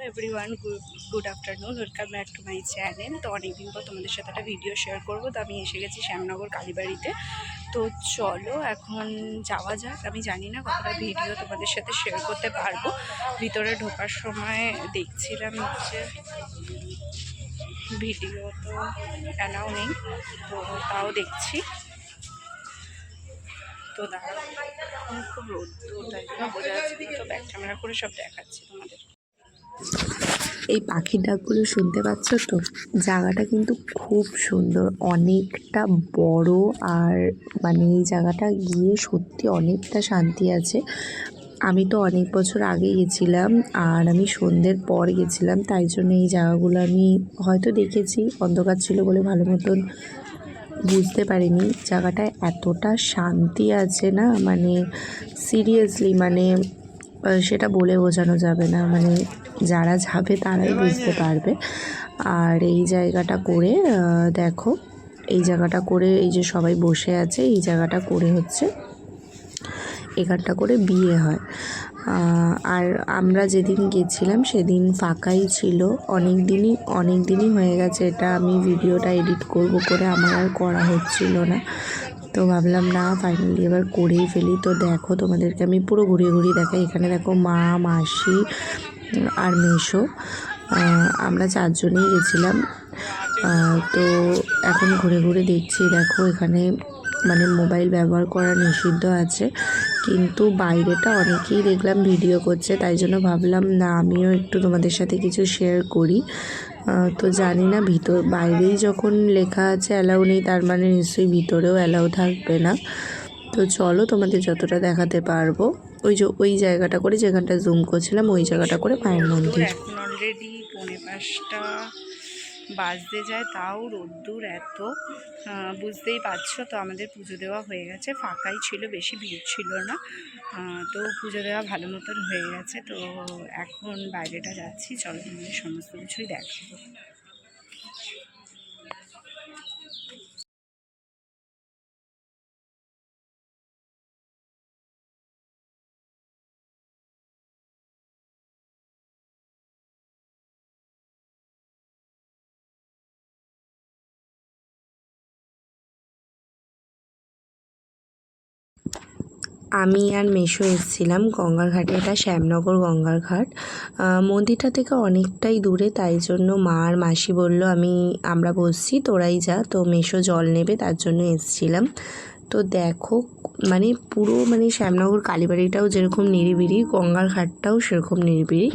Everyone, good afternoon, welcome back to my channel. তো অনেকদিন পর তোমাদের সাথে একটা ভিডিও শেয়ার করব। তো আমি এসে গেছি শ্যামনগর কালীবাড়িতে। তো চলো এখন যাওয়া যাক। আমি জানি না কতটা ভিডিও তোমাদের সাথে শেয়ার করতে পারবো। ভিতরে ঢোকার সময় দেখছিলাম হচ্ছে ভিডিও তো অ্যালাউ নেই, তো তাও দেখছি। তো দাঁড়াও, এখন খুব রোদ, তো তাই জন্য বোঝা যাচ্ছে না, তো ব্যাক ক্যামেরা করে সব দেখাচ্ছি তোমাদের। এই পাখির ডাকগুলো শুনতে পাচ্ছ তো? জায়গাটা কিন্তু খুব সুন্দর, অনেকটা বড়। আর মানে এই জায়গাটা গিয়ে সত্যি অনেকটা শান্তি আছে। আমি তো অনেক বছর আগে গেছিলাম, আর আমি সন্ধ্যের পর গেছিলাম, তাই জন্য এই জায়গাগুলো আমি হয়তো দেখেছি, অন্ধকার ছিল বলে ভালো মতন বুঝতে পারিনি। জায়গাটায় এতটা শান্তি আছে না, মানে সিরিয়াসলি, মানে সেটা বলে বোঝানো যাবে না। মানে যারা যাবে তারাই বুঝতে পারবে। আর এই জায়গাটা করে দেখো, এই জায়গাটা করে এই যে সবাই বসে আছে, এই জায়গাটা করে হচ্ছে এখানটা করে বিয়ে হয়। আর আমরা যেদিন গেছিলাম সেদিন ফাঁকাই ছিল। অনেক দিনই হয়ে গেছে এটা আমি ভিডিওটা এডিট করব করে আমার আর করা হচ্ছিল না। তো ভাবলাম না, ফাইনালি এবার করেই ফেলি। তো দেখো, তোমাদেরকে আমি পুরো ঘুরিয়ে ঘুরিয়ে দেখাই। এখানে দেখো মা, মাসি আর মেসো, আমরা চারজনেই গেছিলাম। তো এখন ঘুরে ঘুরে দেখছি। দেখো এখানে মানে মোবাইল ব্যবহার করা নিষিদ্ধ আছে, কিন্তু বাইরেটা অনেকেই দেখলাম ভিডিও করছে, তাই জন্য ভাবলাম না আমিও একটু তোমাদের সাথে কিছু শেয়ার করি। তো জানি না, বাইরেই যখন লেখা আছে অ্যালাউ নেই, তার মানে নিশ্চয়ই ভিতরেও অ্যালাউ থাকবে না। তো চলো তোমাদের যতটা দেখাতে পারবো। ওই জায়গাটা করে, যেখানটা জুম করছিলাম, ওই জায়গাটা করে মায়ের মন্দির। এখন অলরেডি 4:45 বাজতে যায়, তাও রোদ্দুর এত, বুঝতেই পারছো। তো আমাদের পুজো দেওয়া হয়ে গেছে, ফাঁকাই ছিল, বেশি ভিড় ছিল না। তো পুজো দেওয়া ভালো মতন হয়ে গেছে। তো এখন বাইরেটা যাচ্ছি, চলো তোমাদের সমস্ত কিছুই দেখাবো। আমি আর মেসো এসেছিলাম গঙ্গার ঘাটে। এটা শ্যামনগর গঙ্গার ঘাট। মন্দিরটা থেকে অনেকটাই দূরে, তাই জন্য মা আর মাসি বলল আমরা বসছি, তোরাই যা। তো মেসো জল নেবে, তার জন্য এসেছিলাম। তো দেখো মানে পুরো মানে শ্যামনগর কালীবাড়িটাও যেরকম নিরিবিলি, গঙ্গার ঘাটটাও সেরকম নিরিবিলি।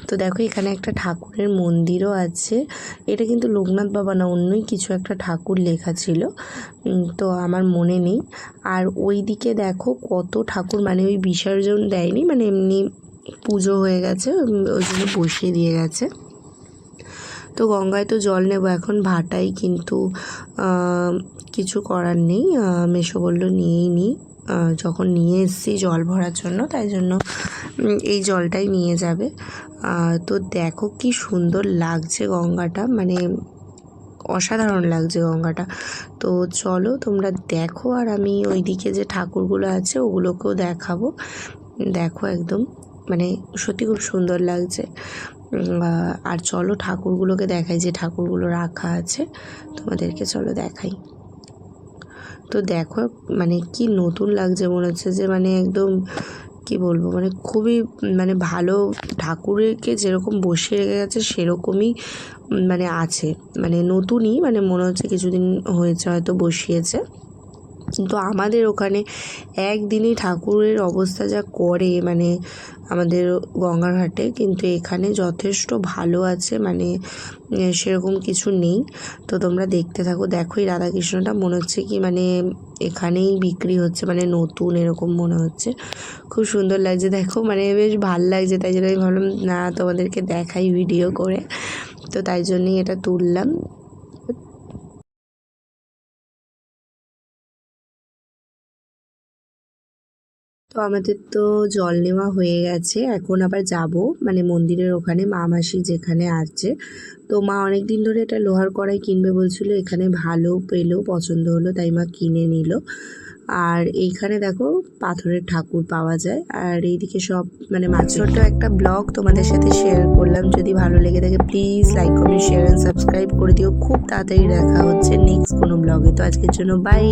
তো দেখো এখানে একটা ঠাকুরের মন্দিরও আছে। এটা কিন্তু লোকনাথ বাবা না, অন্যই কিছু একটা ঠাকুর লেখা ছিল, তো আমার মনে নেই। আর ওই দিকে দেখো কত ঠাকুর, মানে ওই বিসর্জন দেয়নি, মানে এমনি পুজো হয়ে গেছে, ওই জন্য বসিয়ে দিয়ে গেছে। তো গঙ্গায় তো জল নেব এখন, ভাটাই, কিন্তু কিছু করার নেই। মেসো বলল নিয়েই নিই, যখন নিয়ে এসেছি জল ভরার জন্য, তাই জন্য এই জলটাই নিয়ে যাবে। তো দেখো কি সুন্দর লাগছে গঙ্গাটা, মানে অসাধারণ লাগছে গঙ্গাটা। তো চলো তোমরা দেখো, আর আমি ওইদিকে যে ঠাকুরগুলো আছে ওগুলোকেও দেখাবো। দেখো একদম মানে সত্যি খুব সুন্দর লাগছে। আর চলো ঠাকুরগুলোকে দেখাই, যে ঠাকুরগুলো রাখা আছে তোমাদেরকে চলো দেখাই। তো দেখো মানে কি নতুন লাগছে, মনে হচ্ছে যে মানে একদম কি বলবো, মানে খুবই মানে ভালো। ঠাকুরকে যেরকম বসিয়ে রেখে গেছে সেরকমই মানে আছে, মানে নতুনই, মানে মনে হচ্ছে কিছুদিন হয়েছে হয়তো বসিয়েছে। কিন্তু আমাদের ওখানে একদিনই ঠাকুরের অবস্থা যা করে, মানে আমাদের গঙ্গার ঘাটে, কিন্তু এখানে যথেষ্ট ভালো আছে, মানে সেরকম কিছু নেই। তো তোমরা দেখতে থাকো। দেখো এই রাধাকৃষ্ণটা মনে হচ্ছে কি মানে এখানেই বিক্রি হচ্ছে, মানে নতুন এরকম মনে হচ্ছে। খুব সুন্দর লাগছে, দেখো মানে বেশ ভাল লাগছে, তাই জন্য আমি ভাবলাম না তোমাদেরকে দেখাই ভিডিও করে। তো তাই জন্যই এটা তুললাম। আমাদের তো জল নেওয়া হয়ে গেছে, এখন আবার যাব মানে মন্দিরের ওখানে মা মাসি যেখানে আছে। তো মা অনেক দিন ধরে এটা লোহার কড়াই কিনবে বলছিল, এখানে ভালো পেলো, পছন্দ হলো, তাই মা কিনে নিল। আর এইখানে দেখো পাথরের ঠাকুর পাওয়া যায়। আর এইদিকে সব মানে ছোট্ট একটা ব্লগ তোমাদের সাথে শেয়ার করলাম। যদি ভালো লেগে থাকে please like comment share and subscribe করে দিও। খুব তাড়াতাড়ি দেখা হচ্ছে নেক্সট কোনো ব্লগে। তো আজকের জন্য বাই।